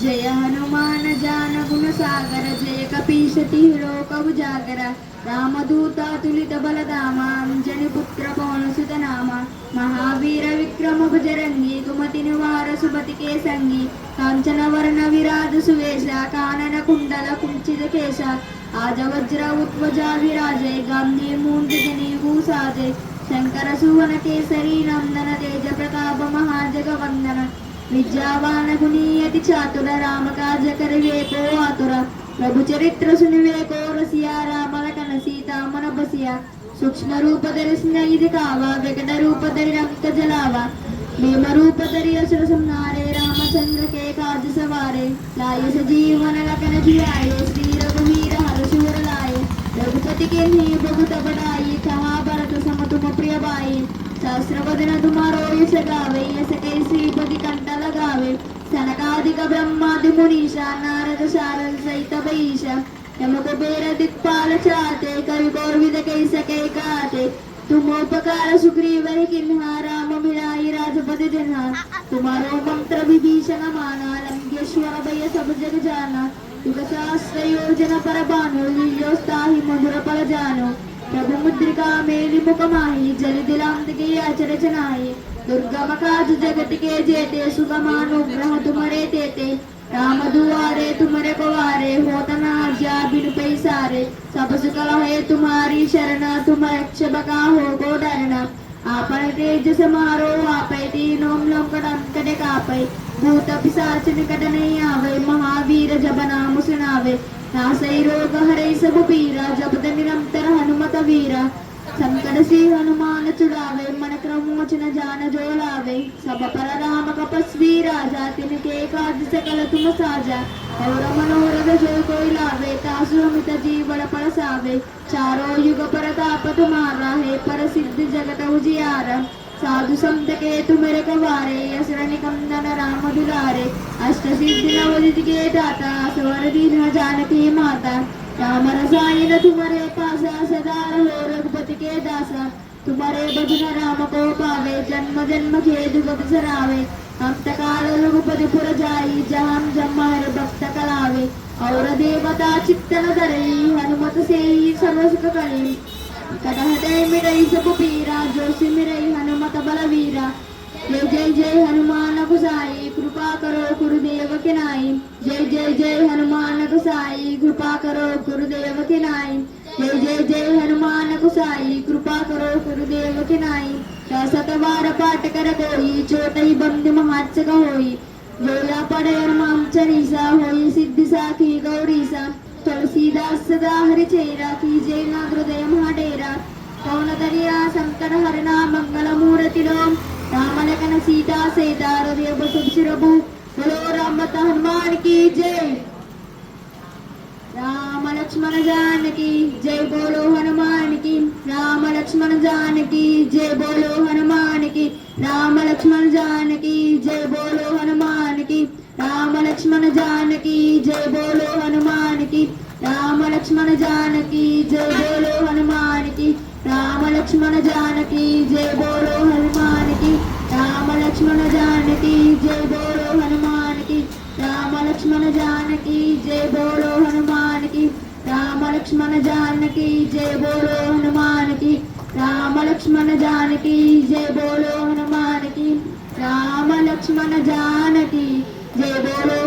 जय हनुमान ज्ञान गुण सागर जय कपीश तिहरो कवु जागर रामदूत तुलित बलधामा अंजनी पुत्र पवन सुत नामा महावीर विक्रम भजरंगी कुमति निवार सुमति के संगी कांचन वर्ण विराज सुवेशा कानन कुंडल कुंचित केशा आज वज्र उत्वजा विराजे गांधी मूंजनी भूषाजे शंकर सुवन केसरी नंदन तेज प्रताप महाजगवंदन विद्यावान गुणीयति चातुर राम काज करिवे को आतुर प्रभु चरित्र सुनिवे को रसिया राम लखन सीता मन बसिया सूक्ष्म रूप धरि स्नेह दिखावा विकट रूप धरि रक्त जलावा भीम रूप धरि असुर संहारे रामचंद्र के काज सवारे लाए सजीवन लखन जियाए श्री रघुवीर हरषुर लाए रघुपति के नहीं बहुत बढ़ाई कहा भरत सम तुम प्रिय बाई सहस्र वदन तुम्हारो यश गावे यश कै श्रीपति कंठ लगावे सनकादिक ब्रह्मादि मुनीषा नारद शारद सहित वैश यम कुबेर दिक्पाल चाते कवि कोर्विद कै सकै काते तुम उपकार सुग्रीव किन्हा राम मिलाइ राजपति जिन्हा तुम्हारो मंत्र विभीषण माना लंकेश्वर भय सब जग जाना युग सहस्र योजन पर भानु लील्योस्ताहि मधुर फल जानो प्रभु मुद्रिका मेलि मुख माहि जल दिलांत के अचर चनाहि दुर्गम काज जगत के जेते सुगमानुग्रह तुमरे तेते राम दुआरे तुमरे कुवारे होत न आज्ञा बिनु पैसारे सब सुख है तुम्हारी शरण तुम रक्ष बका हो को डरना आपन तेज समारो आपै तीनों लोक कटे कापै भूत पिशाच निकट नहीं आवे महावीर जब नाम सुनावे नासै रोग हरै सब पीरा जपत निरंतर हनुमत वीरा संकट से हनुमान छुड़ावे मन क्रम मोचन जान जो लावे सब पर राम कपस्वी राजा तिनके काज सकल तुम साजा और मनोरथ जो कोई लावे तासु अमित जीवन पर सावे चारों युग प्रताप तुम्हारा है पर सिद्ध जगत उजियारा साधु संत के तुमरे कवारे असुर निकंदन राम दुलारे अष्ट सिद्धि नवनिधि के दाता स्वर दीन जानकी माता राम रसायन तुम्हारे पासा सदा रहो रघुपति के दासा तुम्हारे भजन राम को पावे जन्म जन्म के दुख सरावे अंत काल रघुपति पुर जाई जहाँ जमहर भक्त कलावे और देवता चित्तन धरई हनुमत से ही सर्व सुख करी कटहते मिरई सब पीरा जो सिमरई हनुमत बलवीरा जय जय जय हनुमान गुसाई कृपा करो गुरुदेव के नाई जय जय जय हनुमान गुसाई कृपा करो गुरुदेव के नाई जय जय जय हनुमान गुसाई कृपा करो गुरुदेव के नाई सतवार पाठ कर कोई चोटई बंद महाचक होई जोया पड़े माम चरीसा होई सिद्धि साखी गौरीसा तुलसीदास सदा हरि चेरा की जय ना हृदय महाडेरा कौन दरिया शंकर हरना मंगल मूर्ति राम राम लखन सीता सेता हृदय बसु शिरभु बोलो राम हनुमान की जय राम लक्ष्मण जानकी जय बोलो हनुमान की राम लक्ष्मण जानकी जय बोलो हनुमान की राम लक्ष्मण जानकी जय बोलो हनुमान की राम लक्ष्मण जानकी जय बोलो हनुमान की राम लक्ष्मण जानकी जय बोलो हनुमान की राम लक्ष्मण जानकी जय बोलो हनुमान की राम लक्ष्मण जानकी जय बोलो हनुमान की राम लक्ष्मण जानकी जय बोलो हनुमान की राम लक्ष्मण जानकी जय बोलो हनुमान की राम लक्ष्मण जानकी जय बोलो हनुमान की राम लक्ष्मण जानकी जय बोलो